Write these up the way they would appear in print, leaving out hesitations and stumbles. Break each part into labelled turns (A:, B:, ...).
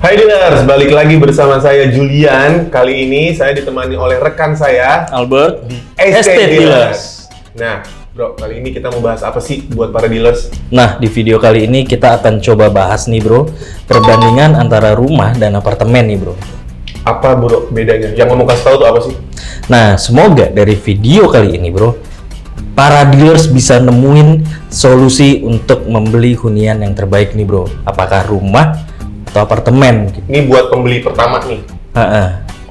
A: Hai Dealers, balik lagi bersama saya Julian. Kali ini saya ditemani oleh rekan saya
B: Albert
A: di
B: Estate Dealers.
A: Nah, bro, kali ini kita mau bahas apa sih buat para dealers?
B: Nah, di video kali ini kita akan coba bahas nih bro, perbandingan antara rumah dan apartemen nih bro.
A: Apa bro bedanya? Yang mau kasih tahu tuh apa sih?
B: Nah, semoga dari video kali ini bro, para dealers bisa nemuin solusi untuk membeli hunian yang terbaik nih bro. Apakah rumah atau apartemen?
A: Ini buat pembeli pertama nih.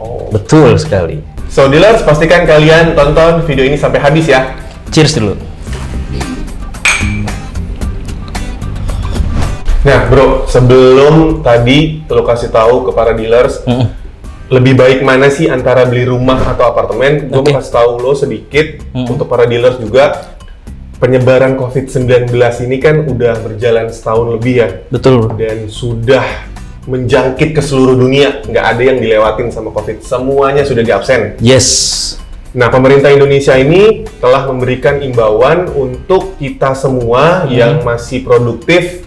A: Oh.
B: Betul sekali.
A: So dealers, pastikan kalian tonton video ini sampai habis ya.
B: Cheers dulu.
A: Nah bro, sebelum tadi lo kasih tahu ke para dealers, lebih baik mana sih antara beli rumah atau apartemen? Gue mau kasih tahu lo sedikit untuk para dealers juga. Penyebaran COVID-19 ini kan udah berjalan setahun lebih ya.
B: Betul.
A: Dan sudah menjangkit ke seluruh dunia. Nggak ada yang dilewatin sama COVID. Semuanya sudah diabsen.
B: Yes.
A: Nah, pemerintah Indonesia ini telah memberikan imbauan untuk kita semua yang masih produktif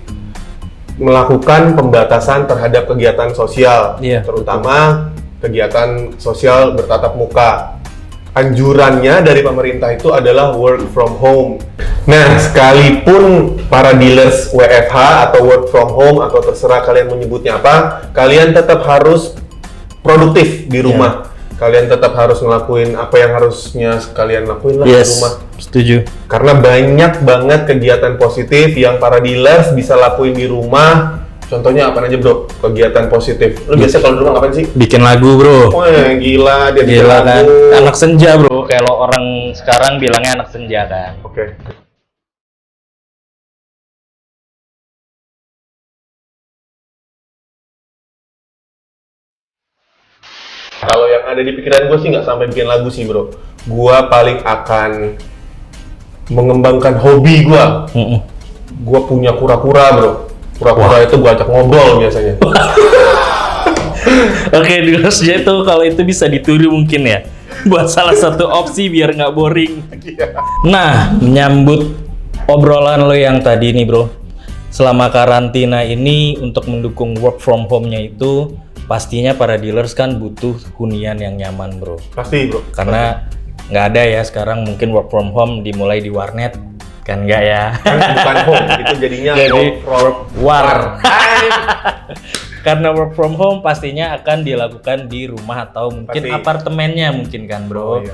A: melakukan pembatasan terhadap kegiatan sosial. Terutama kegiatan sosial bertatap muka. Anjurannya dari pemerintah itu adalah work from home. Nah, sekalipun para dealers WFH atau work from home atau terserah kalian menyebutnya apa, kalian tetap harus produktif di rumah. Kalian tetap harus ngelakuin apa yang harusnya kalian lakuin lah di rumah.
B: Setuju.
A: Karena banyak banget kegiatan positif yang para dealers bisa lakuin di rumah. Contohnya apa aja bro? Kegiatan positif. Lu biasa kalau di rumah ngapain sih?
B: Bikin lagu bro.
A: Wah gila, dia bikin
B: Gila kan?
A: lagu.
B: Anak senja bro. Kalau orang sekarang bilangnya anak senja kan.
A: Oke. Kalau yang ada di pikiran gue sih nggak sampai bikin lagu sih bro. Gue paling akan mengembangkan hobi gue. Gue punya kura-kura bro. Kura-kura itu gue ajak ngobrol biasanya.
B: Oke, dealers itu kalau itu bisa ditiru mungkin ya. Buat salah satu opsi biar nggak boring. Nah, menyambut obrolan lo yang tadi nih bro. Selama karantina ini untuk mendukung work from home-nya itu pastinya para dealers kan butuh hunian yang nyaman bro.
A: Pasti bro.
B: Karena nggak ada ya sekarang mungkin work from home dimulai di warnet. Kan enggak ya?
A: Kan bukan home, itu jadinya
B: jadi
A: work from
B: war. Karena work from home pastinya akan dilakukan di rumah atau mungkin apartemennya mungkin kan bro.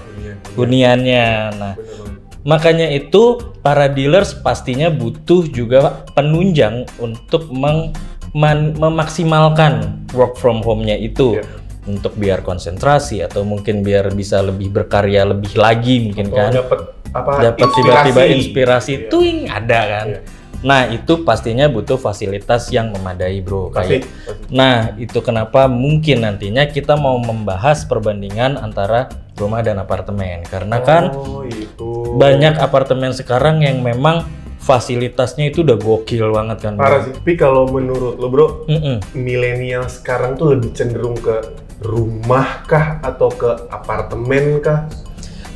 B: Huniannya. Nah, makanya itu para dealers pastinya butuh juga penunjang untuk memaksimalkan work from home-nya itu. Untuk biar konsentrasi atau mungkin biar bisa lebih berkarya lebih lagi mungkin kan. Dapat tiba-tiba inspirasi tuing ada kan. Nah, itu pastinya butuh fasilitas yang memadai bro. Nah, itu kenapa mungkin nantinya kita mau membahas perbandingan antara rumah dan apartemen. Karena kan banyak apartemen sekarang yang memang fasilitasnya itu udah gokil banget kan.
A: Parah sih. Tapi kalau menurut lo bro, milenial sekarang tuh lebih cenderung ke rumah kah atau ke apartemen kah?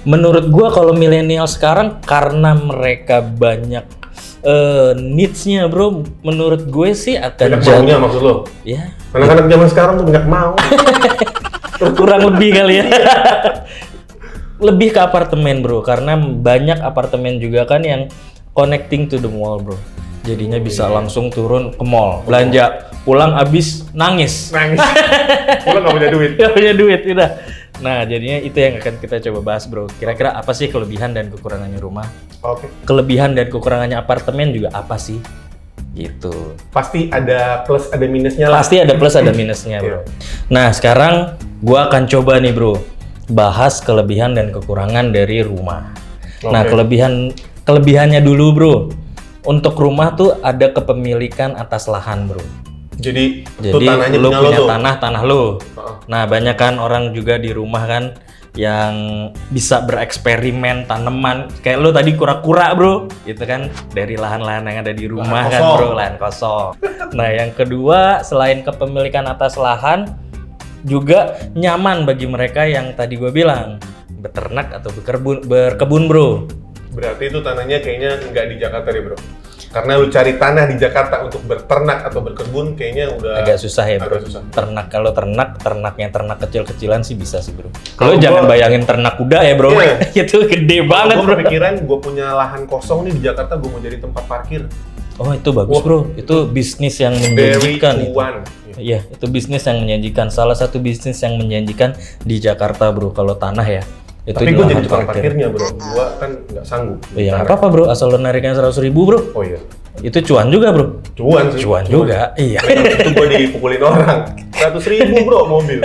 B: Menurut gua kalau milenial sekarang karena mereka banyak needs-nya bro, menurut gue sih akan
A: banyak maunya maksud lo?
B: Ya.
A: Anak-anak zaman sekarang tuh banyak mau.
B: Kurang lebih kali ya. Lebih ke apartemen bro, karena banyak apartemen juga kan yang connecting to the mall bro. Jadinya bisa langsung turun ke mall, belanja, pulang abis nangis.
A: Pulang nggak punya duit.
B: Nggak punya duit, udah. Nah, jadinya itu yang akan kita coba bahas bro. Kira-kira apa sih kelebihan dan kekurangannya rumah? Kelebihan dan kekurangannya apartemen juga apa sih? Gitu.
A: Pasti ada plus ada minusnya lah.
B: Pasti ada plus ada minusnya bro. Nah, sekarang gua akan coba nih bro, bahas kelebihan dan kekurangan dari rumah. Nah, kelebihannya dulu bro. Untuk rumah tuh ada kepemilikan atas lahan bro.
A: Jadi
B: lu punya tanah lo. Nah, banyak kan orang juga di rumah kan yang bisa bereksperimen tanaman. Kayak lu tadi kura-kura bro, itu kan dari lahan-lahan yang ada di rumah kan bro, lahan kosong. Nah, yang kedua selain kepemilikan atas lahan, juga nyaman bagi mereka yang tadi gue bilang beternak atau berkebun bro.
A: Berarti itu tanahnya kayaknya nggak di Jakarta deh bro. Karena lu cari tanah di Jakarta untuk berternak atau berkebun kayaknya udah
B: agak susah ya bro.
A: Susah.
B: Kalau ternaknya ternak kecil-kecilan sih bisa sih bro. Kalau jangan bayangin ternak kuda ya bro, itu gede banget bro.
A: Gue kepikiran gue punya lahan kosong nih di Jakarta, gue mau jadi tempat parkir.
B: Oh itu bagus bro, itu bisnis yang menjanjikan. Iya, itu bisnis yang menjanjikan. Salah satu bisnis yang menjanjikan di Jakarta bro, kalau tanah ya. Itu
A: tapi gue jadi tukang parkirnya bro, gue kan nggak sanggup.
B: Iya nggak apa-apa bro, asal lo nariknya 100.000 bro.
A: Oh iya.
B: Itu cuan juga bro.
A: Cuan sih.
B: Cuan juga, iya.
A: Itu gue dipukulin orang, 100.000 bro mobil.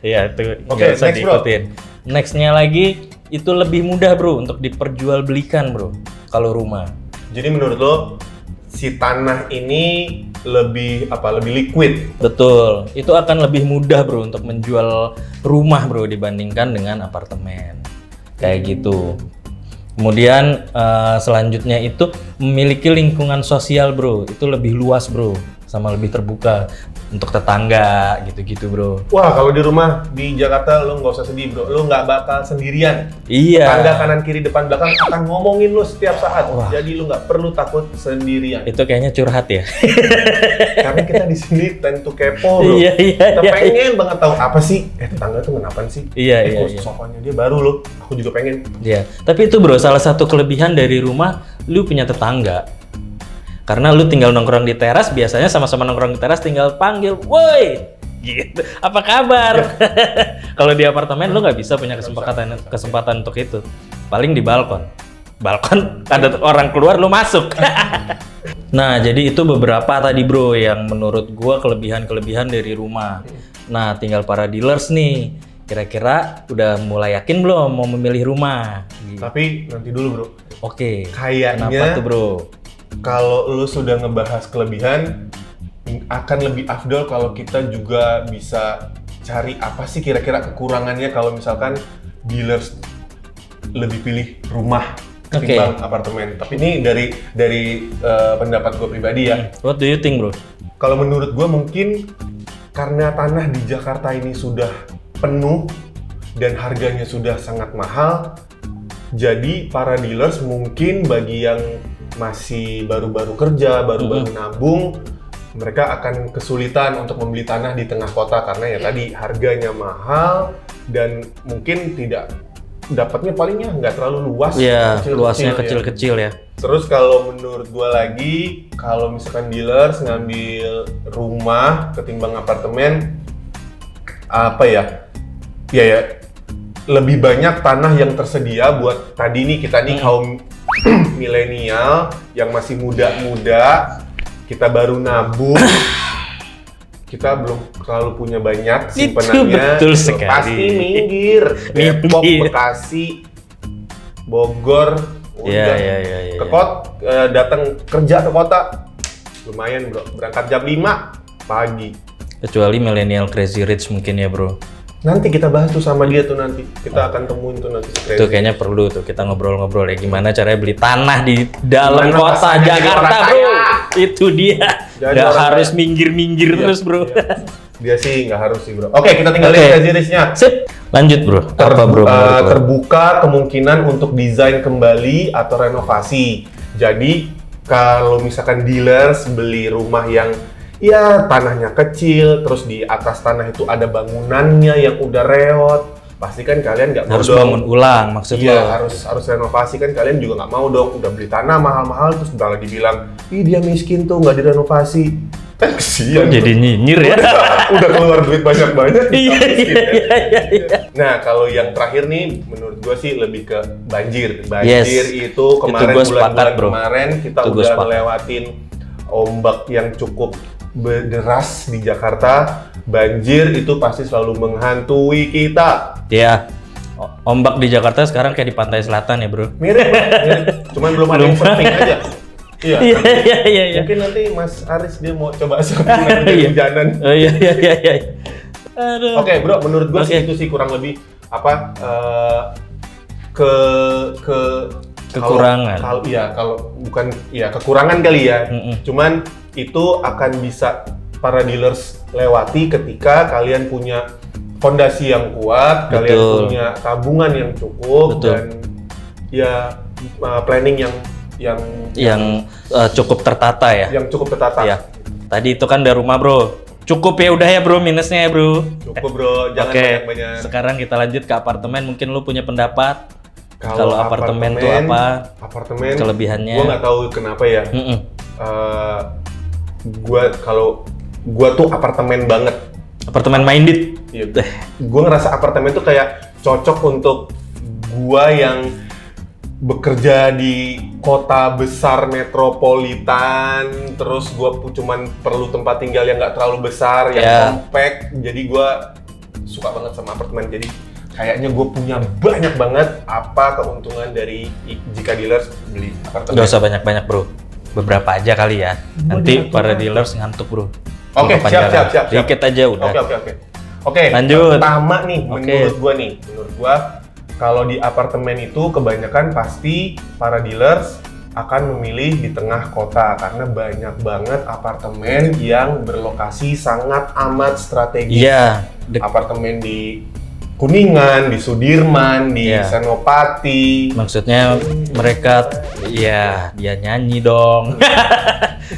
B: Iya itu nggak usah diikutin. Nextnya lagi, itu lebih mudah bro untuk diperjualbelikan bro, kalau rumah.
A: Jadi menurut lo, si tanah ini lebih liquid.
B: Betul, itu akan lebih mudah bro untuk menjual rumah bro dibandingkan dengan apartemen kayak gitu. Kemudian selanjutnya itu memiliki lingkungan sosial bro, itu lebih luas bro, sama lebih terbuka untuk tetangga gitu-gitu bro.
A: Wah kalau di rumah di Jakarta lo nggak usah sedih bro, lo nggak bakal sendirian.
B: Iya.
A: Tetangga kanan kiri depan belakang akan ngomongin lo setiap saat.
B: Wah.
A: Jadi lo nggak perlu takut sendirian.
B: Itu kayaknya curhat ya.
A: Karena kita di sini tentu kepo bro.
B: Iya.
A: Kita pengen banget tahu apa sih? Tetangga tuh kenapa sih?
B: Iya.
A: Sofanya dia baru loh. Aku juga pengen.
B: Iya. Tapi itu bro, salah satu kelebihan dari rumah, lu punya tetangga. Karena lu tinggal nongkrong di teras, biasanya sama-sama nongkrong di teras tinggal panggil, woi, gitu. Apa kabar? Kalau di apartemen lu nggak bisa punya kesempatan untuk itu. Paling di balkon. Balkon ada orang keluar lu masuk. Nah, jadi itu beberapa tadi bro yang menurut gua kelebihan-kelebihan dari rumah. Nah, tinggal para dealers nih. Kira-kira udah mulai yakin belum mau memilih rumah? Gitu.
A: Tapi nanti dulu bro.
B: Oke.
A: Kayaknya.
B: Kenapa tuh bro?
A: Kalau lu sudah ngebahas kelebihan, akan lebih afdol kalau kita juga bisa cari apa sih kira-kira kekurangannya kalau misalkan dealers lebih pilih rumah ketimbang apartemen. Tapi ini dari pendapat gue pribadi ya.
B: What do you think bro?
A: Kalau menurut gue mungkin karena tanah di Jakarta ini sudah penuh dan harganya sudah sangat mahal, jadi para dealers mungkin bagi yang masih baru-baru kerja, baru-baru nabung, mereka akan kesulitan untuk membeli tanah di tengah kota karena ya tadi harganya mahal dan mungkin tidak dapatnya palingnya nggak terlalu luas.
B: Iya, luasnya kecil-kecil ya.
A: Terus kalau menurut gua lagi, kalau misalkan dealers ngambil rumah ketimbang apartemen, apa ya? Ya lebih banyak tanah yang tersedia buat tadi nih kita nih kaum milenial yang masih muda-muda, kita baru nabung, kita belum terlalu punya banyak simpenannya.
B: Betul sekali.
A: Pasti minggir. Depok, Bekasi, Bogor, udah
B: Ya.
A: datang kerja ke kota, lumayan bro. Berangkat jam 5 pagi.
B: Kecuali millennial crazy rich mungkin ya bro.
A: Nanti kita bahas tuh sama dia tuh nanti. Kita akan temuin tuh nanti.
B: Itu kayaknya perlu tuh kita ngobrol-ngobrol ya gimana caranya beli tanah di dalam kota Jakarta bro. Itu dia. Nggak harus minggir-minggir terus bro.
A: Dia sih nggak harus sih bro. Oke, kita tinggal lihat series-nya.
B: Sip. Lanjut bro. Apa bro?
A: Terbuka kemungkinan untuk desain kembali atau renovasi. Jadi kalau misalkan dealers beli rumah yang ya tanahnya kecil, terus di atas tanah itu ada bangunannya yang udah reot, pasti kan kalian nggak mau
B: harus
A: dong.
B: Bangun ulang maksudnya.
A: Iya, harus renovasi kan kalian juga nggak mau dong. Udah beli tanah mahal-mahal terus udah lagi bilang, ih dia miskin tuh nggak direnovasi. Kan kesian.
B: Jadi nyinyir ya.
A: Udah keluar duit banyak-banyak.
B: Iya.
A: Nah kalau yang terakhir nih, menurut gue sih lebih ke banjir. Banjir itu kemarin bulan-bulan kemarin kita udah ngelewatin ombak yang cukup deras di Jakarta. Banjir itu pasti selalu menghantui kita.
B: Iya. Ombak di Jakarta sekarang kayak di pantai selatan ya bro.
A: Mirip. Cuman belum ada yang surfing aja. Iya. Mungkin nanti Mas Aris dia mau coba surfing di hujanan.
B: Iya. Aduh.
A: Oke bro, menurut gue sih itu sih kurang lebih apa
B: kekurangan.
A: Kalau bukan kekurangan kali ya. Cuman itu akan bisa para dealers lewati ketika kalian punya fondasi yang kuat, kalian punya tabungan yang cukup dan ya planning yang
B: cukup tertata ya.
A: Yang cukup tertata.
B: Iya. Tadi itu kan udah rumah bro. Cukup ya udah ya bro, minusnya ya bro.
A: Cukup bro, jangan banyak-banyak.
B: Sekarang kita lanjut ke apartemen. Mungkin lu punya pendapat.
A: Kalau
B: apartemen tuh apa?
A: Apartemen.
B: Kelebihannya.
A: Gua nggak tahu kenapa ya. Gua tuh apartemen banget.
B: Apartemen minded.
A: Iya. Gua ngerasa apartemen tuh kayak cocok untuk gua yang bekerja di kota besar metropolitan, terus gua cuman perlu tempat tinggal yang nggak terlalu besar, yang compact. Jadi gua suka banget sama apartemen. Jadi kayaknya gue punya banyak banget apa keuntungan dari jika dealers beli apartemen.
B: Gak usah banyak-banyak bro, beberapa aja kali ya. Nanti para dealers ngantuk bro.
A: Oke, siap.
B: Dikit aja udah.
A: Oke,
B: lanjut.
A: Pertama nih, menurut gue kalau di apartemen itu kebanyakan pasti para dealers akan memilih di tengah kota karena banyak banget apartemen yang berlokasi sangat amat strategis.
B: Iya.
A: Apartemen di Kuningan, di Sudirman, di Senopati.
B: Maksudnya mereka, ya dia nyanyi dong.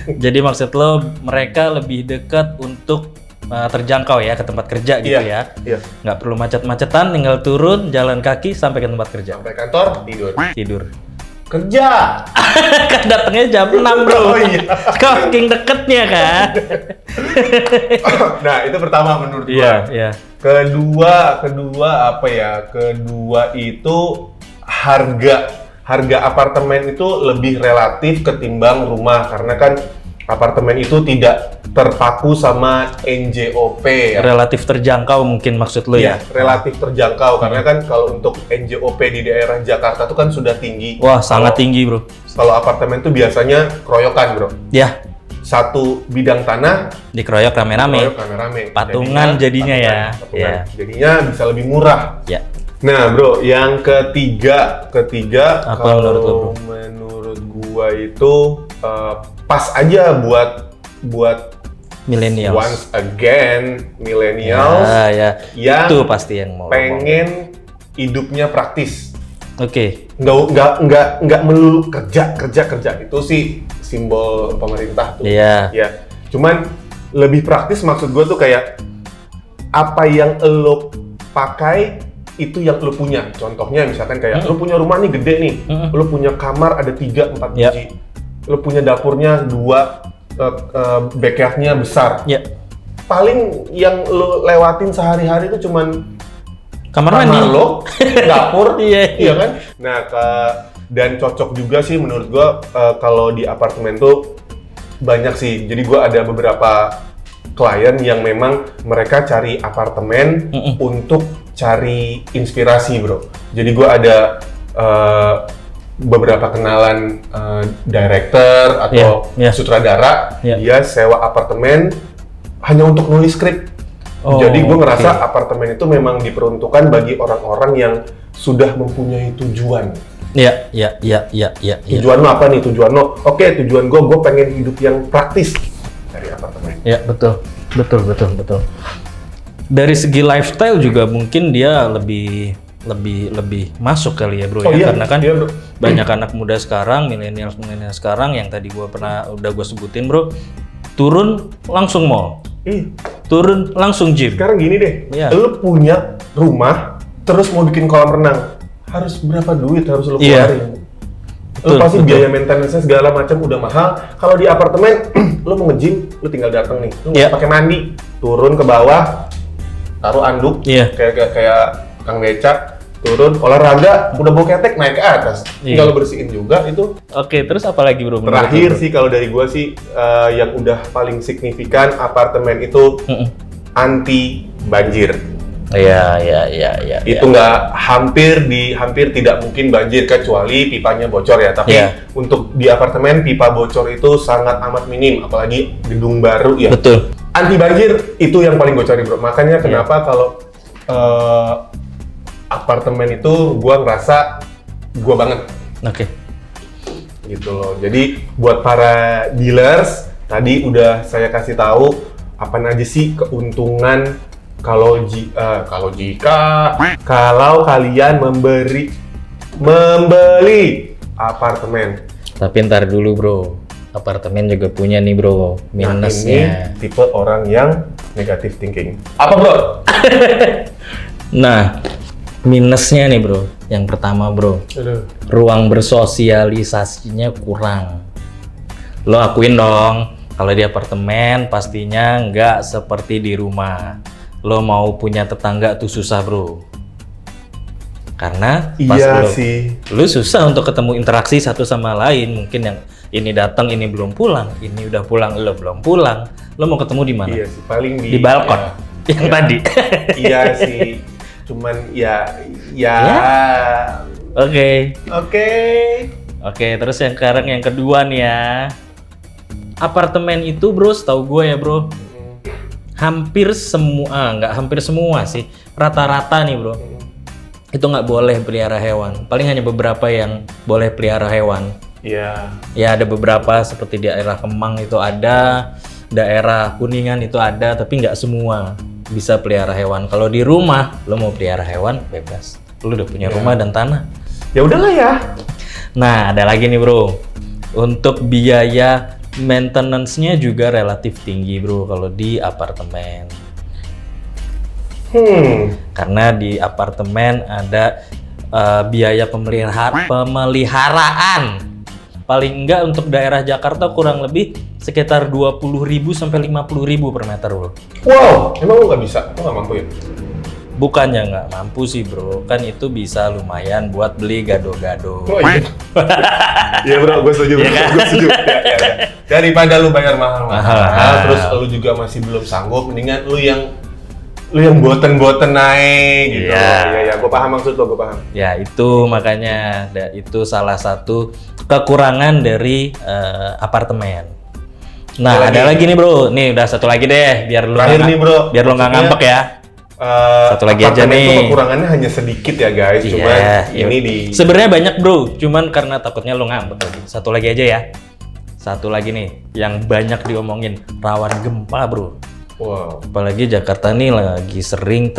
B: Jadi maksud lo mereka lebih dekat untuk terjangkau ya ke tempat kerja gitu ya.
A: Iya.
B: Nggak perlu macet-macetan, tinggal turun jalan kaki sampai ke tempat kerja.
A: Sampai kantor tidur. Kerja.
B: Kan datangnya jam 6 bro.
A: Oh iya.
B: Saking deketnya kan.
A: Nah itu pertama menurut gua.
B: Iya.
A: Kedua apa ya? Kedua itu harga apartemen itu lebih relatif ketimbang rumah karena kan apartemen itu tidak terpaku sama NJOP ya.
B: Relatif terjangkau mungkin maksud lo ya?
A: Relatif terjangkau karena kan kalau untuk NJOP di daerah Jakarta itu kan sudah tinggi.
B: Wah, sangat tinggi bro.
A: Kalau apartemen itu biasanya keroyokan bro.
B: Ya.
A: Satu bidang tanah
B: dikeroyok rame-rame. Patungan jadinya ya.
A: Jadinya bisa lebih murah.
B: Ya.
A: Nah bro, yang ketiga
B: apa menurut lo bro?
A: Menurut gua itu pas aja buat
B: millennials.
A: Once again millennials
B: yang itu pasti yang mau
A: pengen hidupnya praktis.
B: Oke.
A: Nggak melulu kerja itu sih simbol pemerintah tuh.
B: Iya.
A: Ya. Cuman lebih praktis maksud gue tuh kayak apa yang lo pakai itu yang lo punya. Contohnya misalkan kayak lo punya rumah nih gede nih, lo punya kamar ada 3-4 biji, lo punya dapurnya 2, backyardnya besar. Paling yang lo lewatin sehari-hari itu cuman kamar mandi lo, dapur, iya kan? Nah, dan cocok juga sih menurut gua kalau di apartemen tuh banyak sih. Jadi gua ada beberapa klien yang memang mereka cari apartemen untuk cari inspirasi, bro. Jadi gua ada beberapa kenalan director atau sutradara, dia sewa apartemen hanya untuk nulis skrip. Jadi gue ngerasa apartemen itu memang diperuntukkan bagi orang-orang yang sudah mempunyai tujuan.
B: Iya.
A: Tujuan lo apa nih? Tujuan lo? Oke, tujuan gue pengen hidup yang praktis dari apartemen.
B: Iya, betul. Dari segi lifestyle juga mungkin dia lebih masuk kali ya bro karena kan banyak anak muda sekarang, milenial sekarang yang tadi udah gue sebutin bro, turun langsung mall. Turun langsung gym.
A: Sekarang gini deh, lu punya rumah, terus mau bikin kolam renang, harus berapa duit harus lu keluarin? Lu pasti biaya maintenance-nya segala macam udah mahal. Kalau di apartemen, lu mau nge-gym, lu tinggal datang nih, lu nggak pakai mandi, turun ke bawah, taruh anduk, kayak Kang Beca, turun olahraga, udah bau ketek naik ke atas, tinggal bersihin juga itu.
B: Oke, terus apa lagi bro?
A: Terakhir sih kalau dari gua sih yang udah paling signifikan apartemen itu anti banjir.
B: Iya.
A: Itu nggak hampir tidak mungkin banjir kecuali pipanya bocor ya. Tapi untuk di apartemen pipa bocor itu sangat amat minim, apalagi gedung baru ya.
B: Betul.
A: Anti banjir itu yang paling gua cari bro. Makanya kenapa kalau apartemen itu gua ngerasa gua banget.
B: Oke.
A: Gitu loh. Jadi buat para dealers tadi udah saya kasih tahu apa aja sih keuntungan kalau kalian membeli apartemen.
B: Tapi ntar dulu bro, apartemen juga punya nih bro minusnya.
A: Ini tipe orang yang negative thinking. Apa bro?
B: Nah, minusnya nih bro, yang pertama bro, ruang bersosialisasinya kurang. Lo akuin dong, kalau di apartemen pastinya nggak seperti di rumah. Lo mau punya tetangga tuh susah bro. Karena pas lu susah untuk ketemu interaksi satu sama lain. Mungkin yang ini datang, ini belum pulang, ini udah pulang, lo belum pulang. Lo mau ketemu di mana?
A: Iya sih, paling
B: di balkon yang tadi.
A: Iya sih, cuman ya. Oke,
B: terus yang sekarang yang kedua nih ya. Apartemen itu bro, setahu gue ya bro, hampir semua, nggak hampir semua sih, rata-rata nih bro, itu nggak boleh pelihara hewan. Paling hanya beberapa yang boleh pelihara hewan.
A: Iya.
B: Ya ada beberapa seperti di daerah Kemang itu ada, daerah Kuningan itu ada, tapi nggak semua bisa pelihara hewan. Kalau di rumah, lo mau pelihara hewan bebas. Lo udah punya rumah dan tanah.
A: Ya udahlah ya.
B: Nah ada lagi nih bro, untuk biaya maintenance-nya juga relatif tinggi bro kalau di apartemen. Karena di apartemen ada biaya pemeliharaan paling enggak untuk daerah Jakarta kurang lebih sekitar 20.000 sampai 50.000 per meter bro.
A: Wow, emang lu nggak bisa? Lu nggak mampu ya?
B: Bukannya nggak mampu sih bro, kan itu bisa lumayan buat beli gado-gado.
A: Oh iya. Iya bro, gue setuju.
B: Ya, kan?
A: Gue setuju. Ya. Daripada lu bayar mahal-mahal, terus lu juga masih belum sanggup, mendingan lu yang boten naik gitu. Iya, gue paham maksud lo, gue paham.
B: Ya itu makanya itu salah satu kekurangan dari apartemen. Nah ada lagi nih bro, nih udah satu lagi deh biar lu nggak ngambek ya. Satu lagi aja nih.
A: Itu kekurangannya hanya sedikit ya guys, cuman ini di.
B: Sebenarnya banyak bro, cuman karena takutnya lu ngambek. Satu lagi aja ya. Satu lagi nih yang banyak diomongin, rawan gempa bro.
A: Wow.
B: Apalagi Jakarta nih lagi sering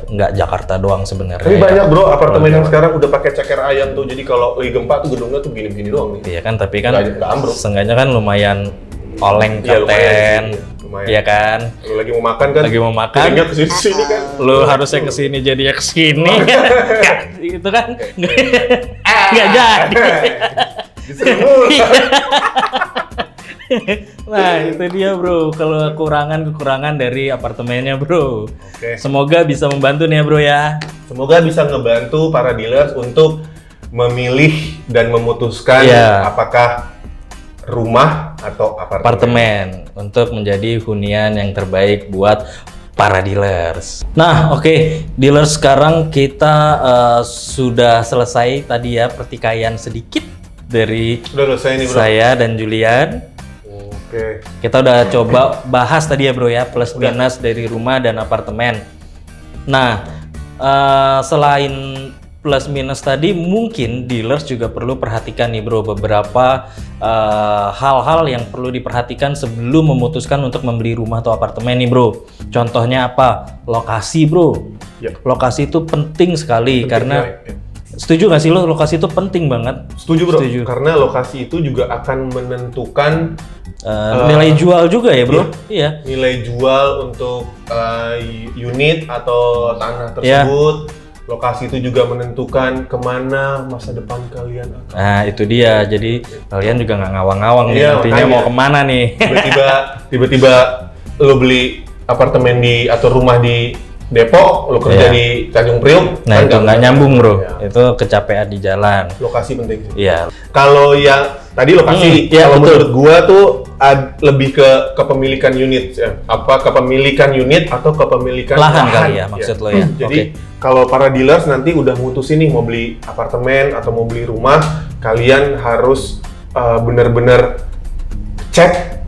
B: nggak Jakarta doang sebenarnya.
A: Tapi banyak bro apartemen yang sekarang udah pakai ceker ayam tuh. Jadi kalau lagi gempa tuh gedungnya tuh begini-begini doang nih.
B: Iya kan, tapi kan
A: ambruk.
B: Seenggaknya kan lumayan oleng kapten. Iya kan.
A: Lu lagi mau makan kan? Lagi mau makan. Jadinya kesini kan.
B: Lu harusnya kesini jadinya kesini. Itu kan nggak jadi. Nah itu dia bro, kalau kekurangan dari apartemennya bro.
A: Oke.
B: Semoga bisa membantu nih ya bro ya.
A: Semoga bisa ngebantu para dealers untuk memilih dan memutuskan apakah rumah atau apartemen
B: untuk menjadi hunian yang terbaik buat para dealers. Nah oke, dealers sekarang kita sudah selesai tadi ya pertikaian sedikit dari saya dan Julian. Kita udah coba bahas tadi ya bro ya, plus minus dari rumah dan apartemen. Nah, selain plus minus tadi, mungkin dealers juga perlu perhatikan nih bro, beberapa hal-hal yang perlu diperhatikan sebelum memutuskan untuk membeli rumah atau apartemen nih bro. Contohnya apa? Lokasi bro. Lokasi itu penting sekali karena setuju nggak sih lo, lokasi itu penting banget?
A: Setuju bro, karena lokasi itu juga akan menentukan
B: nilai jual juga ya bro? Iya.
A: Nilai jual untuk unit atau tanah tersebut. Lokasi itu juga menentukan kemana masa depan kalian akan.
B: Nah itu dia, jadi kalian juga nggak ngawang-ngawang nih nantinya mau kemana nih.
A: Tiba-tiba lo beli apartemen atau rumah di Depok, lo kerja di Tanjung Priok.
B: Nah itu nggak nyambung bro, itu kecapean di jalan.
A: Lokasi penting sih.
B: Iya.
A: Kalau yang tadi lokasi, kalau menurut gua tuh lebih ke kepemilikan unit, kepemilikan unit atau kepemilikan
B: lahan kali ya maksud lo ya.
A: Jadi kalau para dealers nanti udah mutusin nih mau beli apartemen atau mau beli rumah, kalian harus benar-benar cek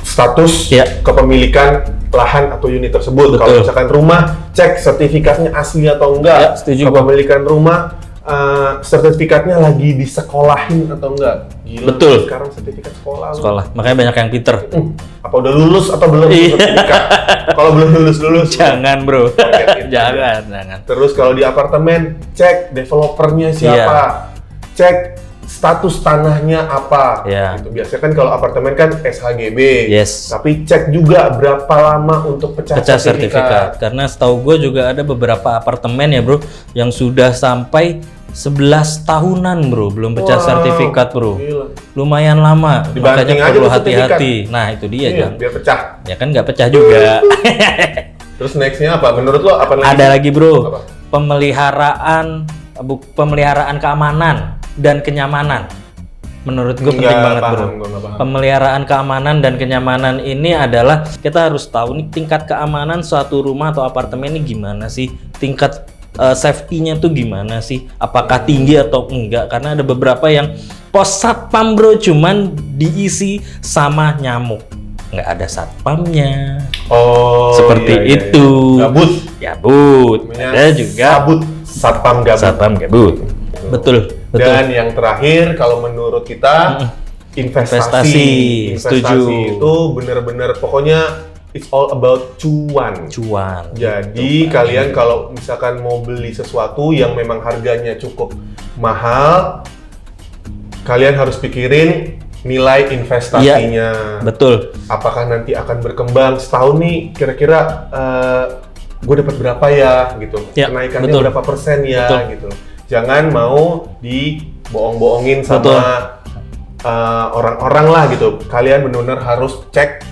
A: status kepemilikan lahan atau unit tersebut. Kalau misalkan rumah, cek sertifikatnya asli atau enggak. Kepemilikan rumah, sertifikatnya lagi disekolahin atau enggak. Gila,
B: betul.
A: Sekarang sertifikat sekolah.
B: Makanya banyak yang pinter.
A: Apa udah lulus atau belum sertifikat? Kalau belum lulus.
B: Jangan bro. jangan.
A: Terus kalau di apartemen, cek developernya siapa. Cek status tanahnya apa.
B: Ya.
A: Gitu. Biasanya kan kalau apartemen kan SHGB.
B: Yes.
A: Tapi cek juga berapa lama untuk pecah sertifikat.
B: Karena setahu gue juga ada beberapa apartemen ya bro yang sudah sampai 11 tahunan bro belum pecah sertifikat bro.
A: Gila.
B: Lumayan lama.
A: Dibanting
B: Makanya
A: aja
B: perlu
A: tuh sertifikat.
B: hati-hati. Nah itu dia Jang.
A: Biar pecah.
B: Ya kan nggak pecah juga.
A: Terus nextnya apa? Menurut lo apa lagi?
B: Ada lagi bro.
A: Apa?
B: Pemeliharaan keamanan dan kenyamanan. Menurut gue penting banget bro. Pemeliharaan keamanan dan kenyamanan ini adalah kita harus tahu nih tingkat keamanan suatu rumah atau apartemen ini gimana sih, tingkat safety-nya tuh gimana sih, apakah tinggi atau enggak, karena ada beberapa yang pos satpam bro cuman diisi sama nyamuk, nggak ada satpamnya.
A: Oh,
B: seperti
A: iya.
B: itu. Gabut. Ada juga
A: satpam
B: gabut. Betul.
A: Dan yang terakhir kalau menurut kita investasi
B: setuju.
A: itu benar-benar pokoknya it's all about cuan. Jadi kalian kalau misalkan mau beli sesuatu yang memang harganya cukup mahal, kalian harus pikirin nilai investasinya.
B: Ya, betul.
A: Apakah nanti akan berkembang setahun nih kira-kira gue dapat berapa ya gitu.
B: Ya,
A: kenaikannya
B: betul.
A: berapa persen ya
B: Betul.
A: gitu. Jangan mau dibohong-bohongin sama orang-orang lah gitu. Kalian benar-benar harus cek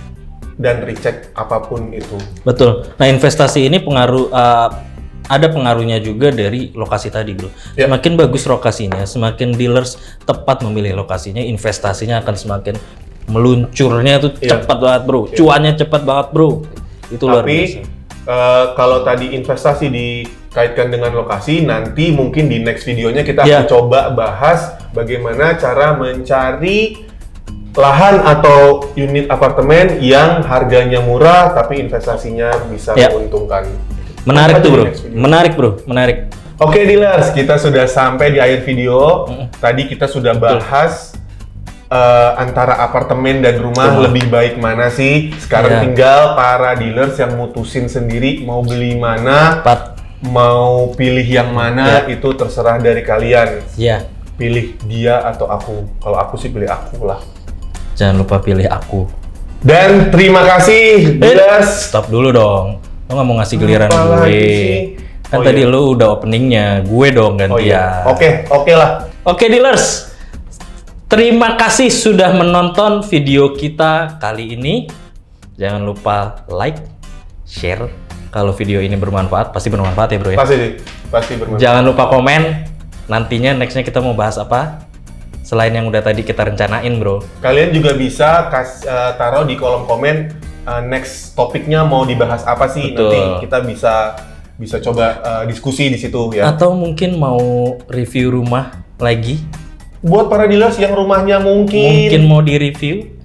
A: dan recheck apapun itu.
B: Betul. Nah investasi ini ada pengaruhnya juga dari lokasi tadi bro.
A: Ya.
B: Semakin bagus lokasinya, semakin dealers tepat memilih lokasinya, investasinya akan semakin meluncurnya tuh cepat banget bro. Cuannya cepat banget bro. Itu luar biasa.
A: Kalau tadi investasi dikaitkan dengan lokasi, nanti mungkin di next videonya kita akan coba bahas bagaimana cara mencari lahan atau unit apartemen yang harganya murah tapi investasinya bisa menguntungkan.
B: Menarik tuh bro, menarik.
A: Oke dealers, kita sudah sampai di akhir video. Tadi kita sudah bahas antara apartemen dan rumah lebih baik mana sih. Sekarang tinggal para dealers yang mutusin sendiri mau beli mana, mau pilih yang mana, itu terserah dari kalian. Pilih dia atau aku. Kalau aku sih pilih aku lah.
B: Jangan lupa pilih aku.
A: Dan terima kasih dealers.
B: Stop dulu dong. Lo nggak mau ngasih giliran gue. Kan tadi lo udah openingnya, gue dong gantian.
A: Oke lah.
B: Oke dealers. Terima kasih sudah menonton video kita kali ini. Jangan lupa like, share. Kalau video ini bermanfaat, pasti bermanfaat ya bro ya?
A: Pasti bermanfaat.
B: Jangan lupa komen. Nantinya nextnya kita mau bahas apa? Selain yang udah tadi kita rencanain bro.
A: Kalian juga bisa taruh di kolom komen next topiknya mau dibahas apa sih.
B: Betul.
A: Nanti kita bisa coba diskusi di situ ya.
B: Atau mungkin mau review rumah lagi.
A: Buat para dealers yang rumahnya mungkin
B: mau direview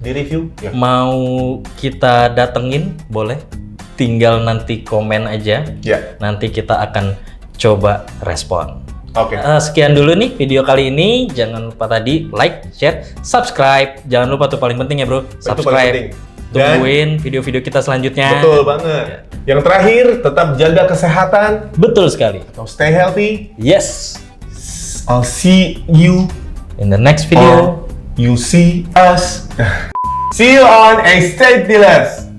A: ya.
B: Mau kita datengin boleh, tinggal nanti komen aja
A: ya.
B: Nanti kita akan coba respon. Sekian dulu nih video kali ini. Jangan lupa tadi like, share, subscribe. Jangan lupa tuh paling penting ya bro, subscribe. Tungguin video-video kita selanjutnya.
A: Betul banget. Yang terakhir tetap jaga kesehatan.
B: Betul sekali.
A: Stay healthy.
B: Yes.
A: I'll see you
B: in the next video.
A: You see us. See you on Estate Dealers.